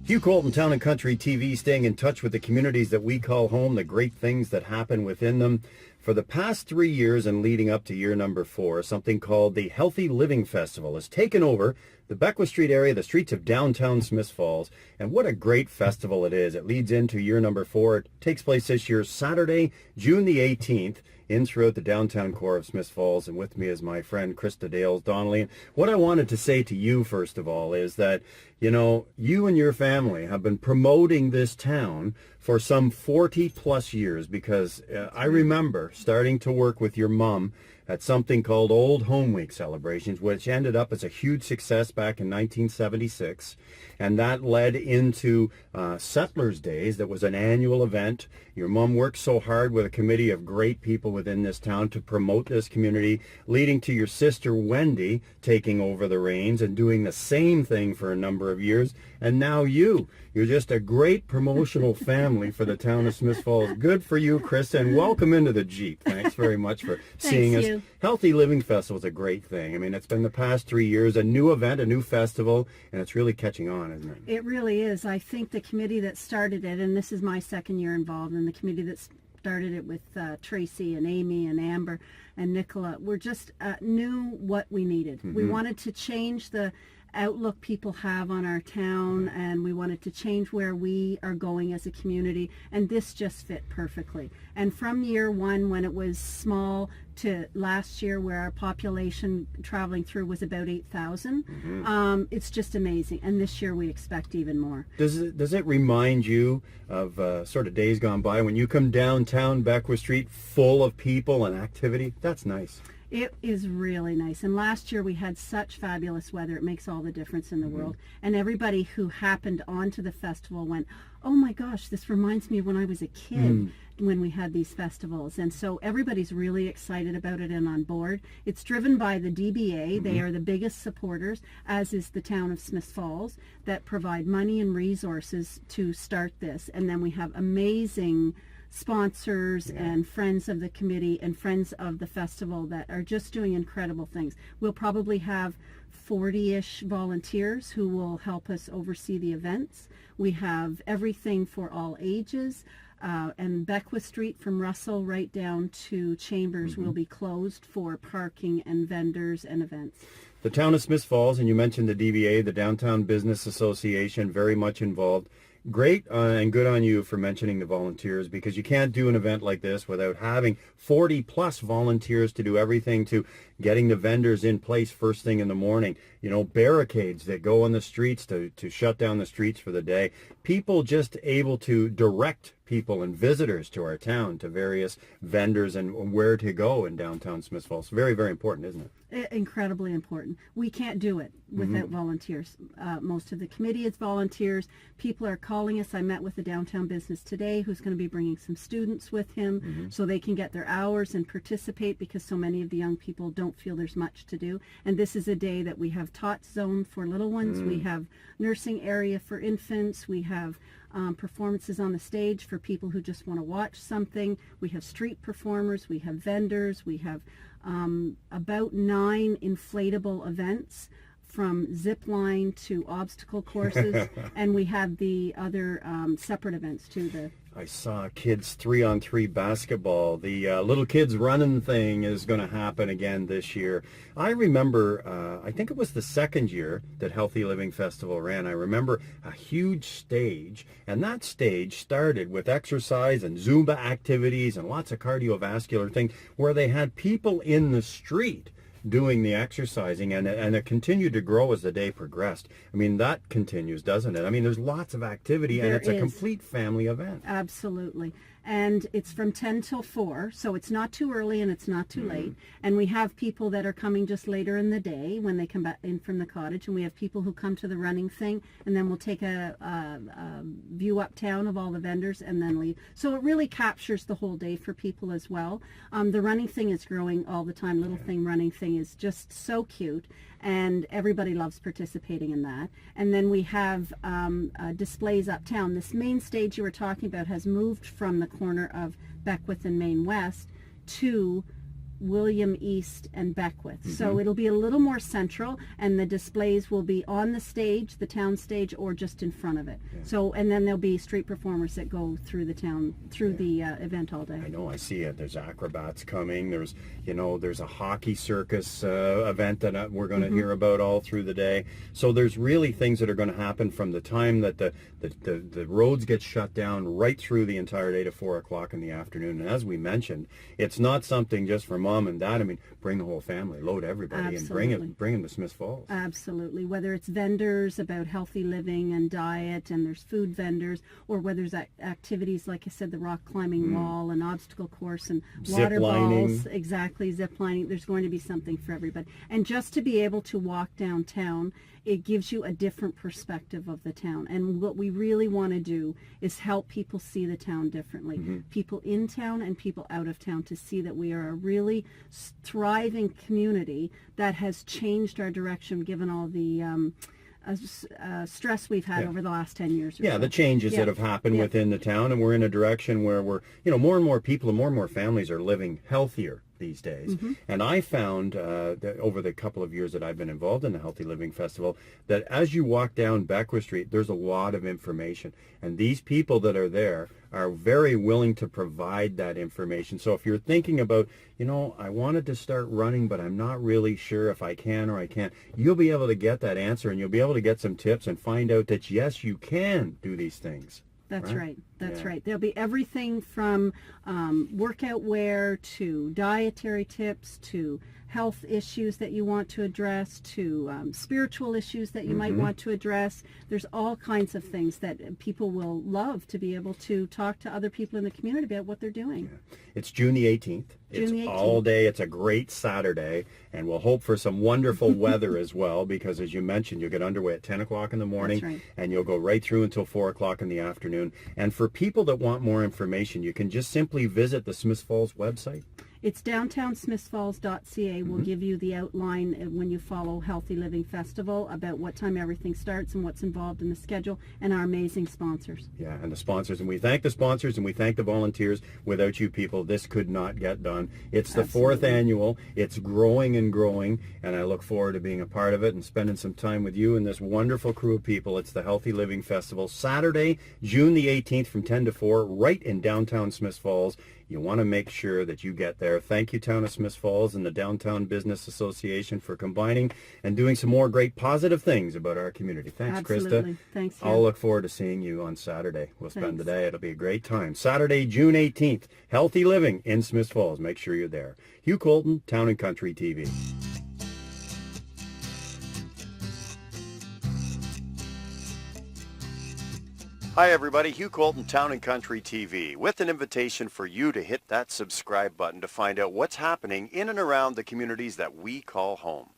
Hugh Colton, Town and Country TV, staying in touch with the communities that we call home, the great things that happen within them. For the past 3 years and leading up to year number 4, something called the Healthy Living Festival has taken over the Beckwith Street area, the streets of downtown Smiths Falls. And what a great festival it is. It leads into year number 4. It takes place this year, Saturday, June the 18th. In throughout the downtown core of Smiths Falls, and with me is my friend Christa Dales Donnelly. And what I wanted to say to you, first of all, is that, you know, you and your family have been promoting this town for some 40 plus years, because I remember starting to work with your mom at something called Old Home Week celebrations, which ended up as a huge success back in 1976. And that led into Settlers Days. That was an annual event. Your mom worked so hard with a committee of great people within this town to promote this community, leading to your sister Wendy taking over the reins and doing the same thing for a number of years. And now you're just a great promotional family for the town of Smiths Falls. Good for you, Christa, and welcome into the Jeep. Thanks very much for seeing us. Hugh. Healthy Living Festival is a great thing. I mean, it's been the past 3 years, a new event, a new festival, and it's really catching on, isn't it? It really is. I think the committee that started it, and this is my second year involved, and the committee that started it with Tracy and Amy and Amber and Nicola, were just knew what we needed. We wanted to change the outlook people have on our town, and we wanted to change where we are going as a community, and this just fit perfectly. And from year one, when it was small, to last year where our population traveling through was about 8,000, it's just amazing. And this year we expect even more. Does it remind you of sort of days gone by when you come downtown Beckwith Street full of people and activity? That's nice. It is really nice. And last year we had such fabulous weather. It makes all the difference in the world. And everybody who happened onto the festival went, oh my gosh, this reminds me of when I was a kid when we had these festivals. And so everybody's really excited about it and on board. It's driven by the DBA. They are the biggest supporters, as is the town of Smiths Falls, that provide money and resources to start this. And then we have amazing sponsors and friends of the committee and friends of the festival that are just doing incredible things. We'll probably have 40-ish volunteers who will help us oversee the events. We have everything for all ages, and Beckwith Street from Russell right down to Chambers will be closed for parking and vendors and events. The town of Smiths Falls, and you mentioned the DBA, the Downtown Business Association, very much involved. Great and good on you for mentioning the volunteers, because you can't do an event like this without having 40 plus volunteers to do everything to getting the vendors in place first thing in the morning. You know, barricades that go on the streets to shut down the streets for the day. People just able to direct people and visitors to our town to various vendors and where to go in downtown Smiths Falls. Very, very important, isn't it? Incredibly important. We can't do it without volunteers. Most of the committee is volunteers. People are calling us. I met with the downtown business today who's going to be bringing some students with him so they can get their hours and participate, because so many of the young people don't feel there's much to do. And this is a day that we have tot zone for little ones. We have nursing area for infants. We have performances on the stage for people who just want to watch something. We have street performers. We have vendors. We have about 9 inflatable events, from zip line to obstacle courses, and we have the other separate events too. I saw kids 3-on-3 basketball. The little kids running thing is going to happen again this year. I remember, I think it was the second year that Healthy Living Festival ran. I remember a huge stage, and that stage started with exercise and Zumba activities and lots of cardiovascular things, where they had people in the street doing the exercising, and it continued to grow as the day progressed. I mean, that continues, doesn't it? I mean, there's lots of activity, and it's a complete family event. Absolutely. And it's from 10 till 4, so it's not too early and it's not too late. And we have people that are coming just later in the day when they come back in from the cottage, and we have people who come to the running thing, and then we'll take a view uptown of all the vendors and then leave. So it really captures the whole day for people as well. The running thing is growing all the time. Little thing running thing is just so cute, and everybody loves participating in that. And then we have displays uptown. This main stage you were talking about has moved from the corner of Beckwith and Main West to William East, and Beckwith. So it'll be a little more central, and the displays will be on the stage, the town stage, or just in front of it. So, and then there'll be street performers that go through the town, through the event all day. I know, I see it. There's acrobats coming. There's, there's a hockey circus event that we're going to hear about all through the day. So there's really things that are going to happen from the time that the roads get shut down right through the entire day to 4 o'clock in the afternoon. And as we mentioned, it's not something just for mom and dad. I mean, bring the whole family, load everybody, Absolutely. and bring them to Smith Falls. Absolutely. Whether it's vendors about healthy living and diet, and there's food vendors, or whether there's activities, like I said, the rock climbing wall and obstacle course and water balls. Exactly, zip lining. There's going to be something for everybody. And just to be able to walk downtown, it gives you a different perspective of the town. And what we really want to do is help people see the town differently. People in town and people out of town, to see that we are a really thriving community that has changed our direction given all the stress we've had over the last 10 years or so. The changes that have happened within the town, and we're in a direction where we're, more and more people and more families are living healthier these days. And I found that over the couple of years that I've been involved in the Healthy Living Festival, that as you walk down Beckwith Street, there's a lot of information. And these people that are there are very willing to provide that information. So if you're thinking about, I wanted to start running, but I'm not really sure if I can or I can't, you'll be able to get that answer, and you'll be able to get some tips and find out that, yes, you can do these things. That's right. That's right. There'll be everything from workout wear to dietary tips to health issues that you want to address to spiritual issues that you might want to address. There's all kinds of things that people will love to be able to talk to other people in the community about what they're doing. It's June the 18th. It's all day. It's a great Saturday, and we'll hope for some wonderful weather as well, because as you mentioned, you'll get underway at 10 o'clock in the morning, and you'll go right through until 4 o'clock in the afternoon. And for people that want more information, you can just simply visit the Smith Falls website. It's downtownsmithfalls.ca will give you the outline when you follow Healthy Living Festival about what time everything starts and what's involved in the schedule, and our amazing sponsors. Yeah, and the sponsors. And we thank the sponsors and we thank the volunteers. Without you people, this could not get done. It's the fourth annual. It's growing and growing, and I look forward to being a part of it and spending some time with you and this wonderful crew of people. It's the Healthy Living Festival, Saturday, June the 18th from 10 to 4, right in downtown Smith Falls. You want to make sure that you get there. Thank you, Town of Smith Falls and the Downtown Business Association, for combining and doing some more great positive things about our community. Thanks, Absolutely. Christa. Thanks, Hugh. I'll look forward to seeing you on Saturday. We'll spend the day. It'll be a great time. Saturday, June 18th, Healthy Living in Smith Falls. Make sure you're there. Hugh Colton, Town and Country TV. Hi everybody, Hugh Colton, Town and Country TV, with an invitation for you to hit that subscribe button to find out what's happening in and around the communities that we call home.